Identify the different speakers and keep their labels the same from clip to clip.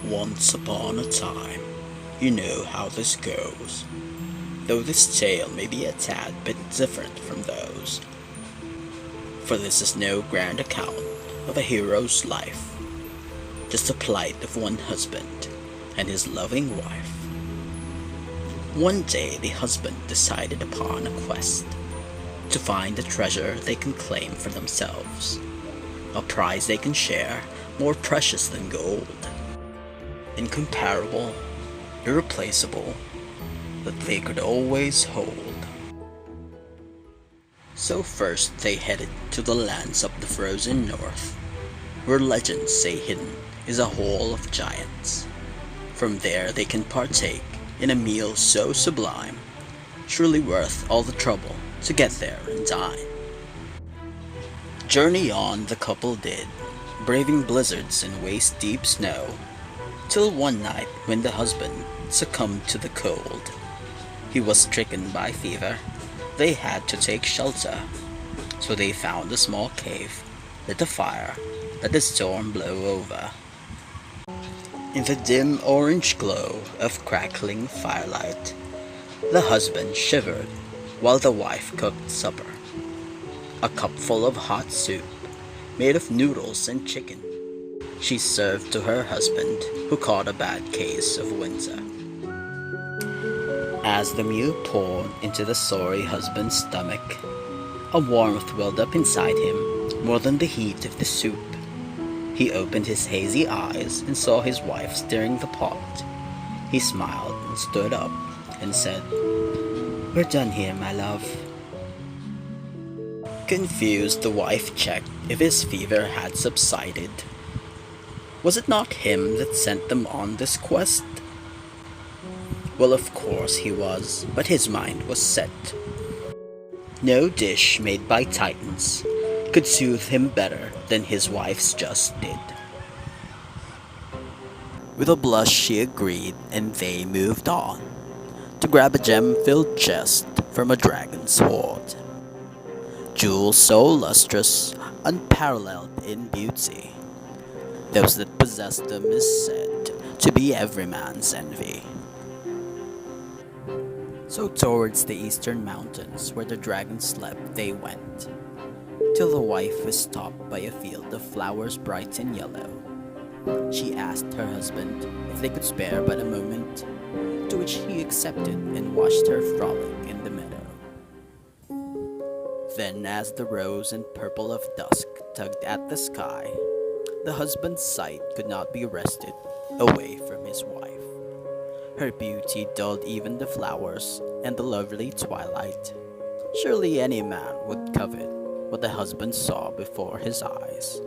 Speaker 1: Once upon a time, you know how this goes, though this tale may be a tad bit different from those, for this is no grand account of a hero's life, just the plight of one husband and his loving wife. One day the husband decided upon a quest to find a treasure they can claim for themselves, a prize they can share more precious than gold, incomparable, irreplaceable, that they could always hold. So first they headed to the lands of the frozen north, where legends say hidden is a hall of giants. From there they can partake in a meal so sublime, surely worth all the trouble to get there and dine. Journey on the couple did, braving blizzards and waist-deep snow, till one night when the husband succumbed to the cold. He was stricken by fever, they had to take shelter, so they found a small cave, lit a fire, let the storm blow over. In the dim orange glow of crackling firelight, the husband shivered while the wife cooked supper. A cupful of hot soup, made of noodles and chicken, she served to her husband, who caught a bad case of winter. As the meal poured into the sorry husband's stomach, a warmth welled up inside him more than the heat of the soup. He opened his hazy eyes and saw his wife stirring the pot. He smiled and stood up and said, "We're done here, my love." Confused, the wife checked if his fever had subsided. Was it not him that sent them on this quest? Well, of course he was, but his mind was set. No dish made by titans could soothe him better than his wife's just did. With a blush she agreed, and they moved on to grab a gem-filled chest from a dragon's hoard. Jewels so lustrous, unparalleled in beauty, those that possess them is said to be every man's envy. So towards the eastern mountains where the dragon slept they went, till the wife was stopped by a field of flowers bright and yellow. She asked her husband if they could spare but a moment, to which he accepted and watched her frolic in the meadow. Then as the rose and purple of dusk tugged at the sky, the husband's sight could not be wrested away from his wife. Her beauty dulled even the flowers and the lovely twilight. Surely any man would covet what the husband saw before his eyes.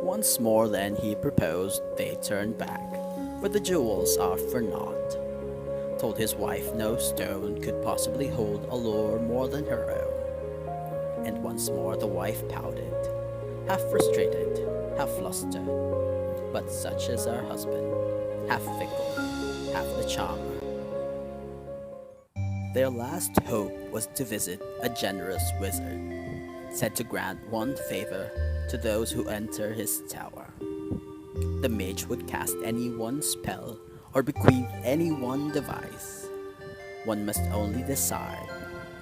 Speaker 1: Once more then he proposed they turn back, for the jewels are for naught. Told his wife no stone could possibly hold a lure more than her own. And once more the wife pouted, half frustrated, half flustered, but such is our husband, half fickle, half the charmer. Their last hope was to visit a generous wizard, said to grant one favor to those who enter his tower. The mage would cast any one spell or bequeath any one device. One must only decide,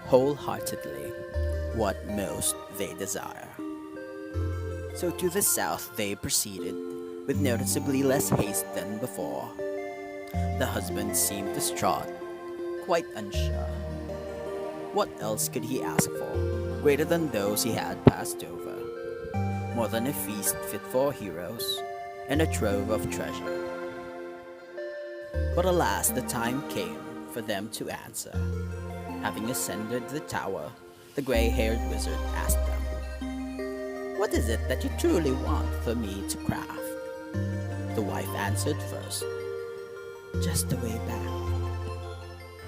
Speaker 1: wholeheartedly, what most they desire. So to the south they proceeded, with noticeably less haste than before. The husband seemed distraught, quite unsure. What else could he ask for, greater than those he had passed over? More than a feast fit for heroes, and a trove of treasure. But alas, the time came for them to answer. Having ascended the tower, the gray-haired wizard asked them, "What is it that you truly want for me to craft?" The wife answered first, "Just the way back."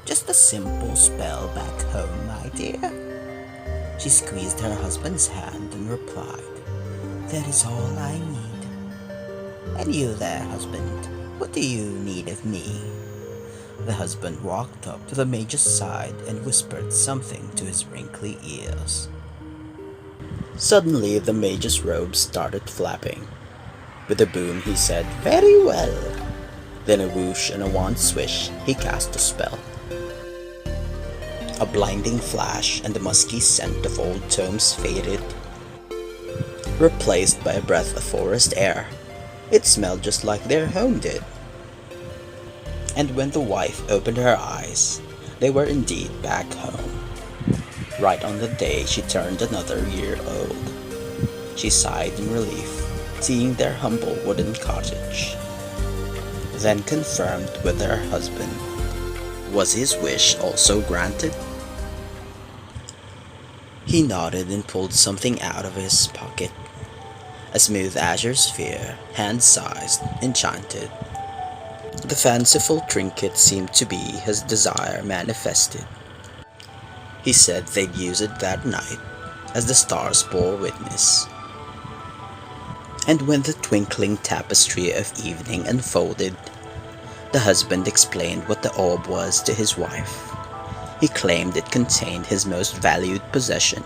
Speaker 2: Just a simple spell back home, my dear. She squeezed her husband's hand and replied, "That is all I need." "And you there, husband, what do you need of me?" The husband walked up to the mage's side and whispered something to his wrinkly ears. Suddenly the mage's robe started flapping. With a boom, he said, "Very well." Then a whoosh and a wand swish, he cast a spell. A blinding flash and the musky scent of old tomes faded, replaced by a breath of forest air. It smelled just like their home did. And when the wife opened her eyes, they were indeed back home. Right on the day she turned another year old. She sighed in relief, seeing their humble wooden cottage. Then confirmed with her husband. Was his wish also granted? He nodded and pulled something out of his pocket. A smooth azure sphere, hand-sized, enchanted. The fanciful trinket seemed to be his desire manifested. He said they'd use it that night, as the stars bore witness. And when the twinkling tapestry of evening unfolded, the husband explained what the orb was to his wife. He claimed it contained his most valued possession,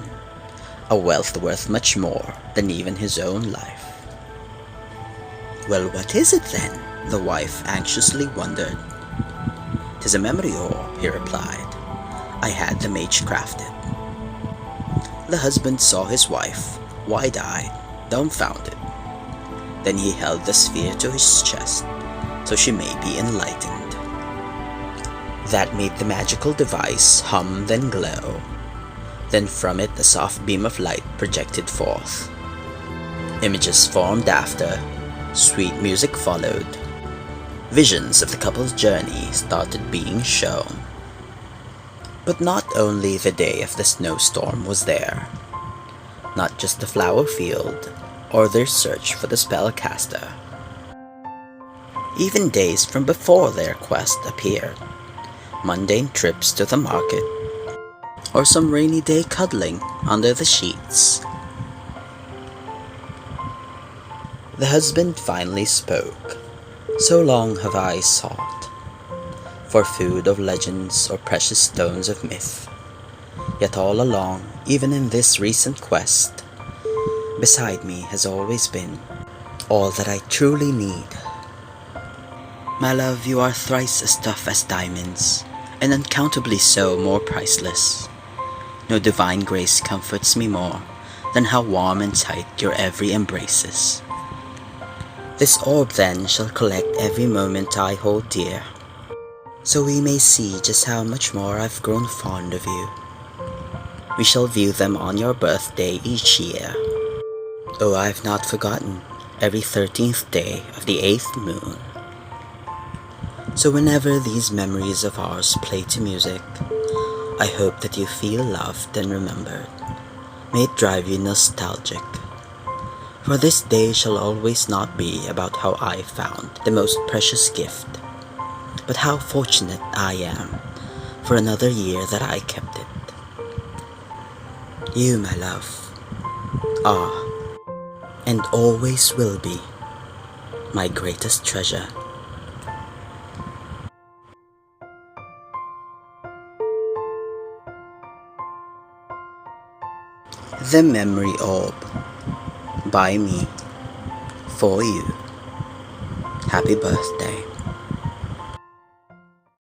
Speaker 2: a wealth worth much more than even his own life. "Well, what is it then?" the wife anxiously wondered. "'Tis a memory orb," he replied. "I had the mage craft it." The husband saw his wife, wide-eyed, dumbfounded. Then he held the sphere to his chest, so she may be enlightened. That made the magical device hum then glow. Then from it a soft beam of light projected forth. Images formed after, sweet music followed. Visions of the couple's journey started being shown. But not only the day of the snowstorm was there, not just the flower field, or their search for the spellcaster. Even days from before their quest appeared. Mundane trips to the market, or some rainy day cuddling under the sheets. The husband finally spoke. "So long have I sought for food of legends or precious stones of myth. Yet all along, even in this recent quest, beside me has always been all that I truly need. My love, you are thrice as tough as diamonds, and uncountably so more priceless. No divine grace comforts me more than how warm and tight your every embrace is. This orb then shall collect every moment I hold dear, so we may see just how much more I've grown fond of you. We shall view them on your birthday each year. Oh, I've not forgotten every 13th day of the 8th moon. So whenever these memories of ours play to music, I hope that you feel loved and remembered. May it drive you nostalgic. For this day shall always not be about how I found the most precious gift, but how fortunate I am for another year that I kept it. You, my love, are and always will be my greatest treasure." The Memory Orb, by me, for you. Happy birthday.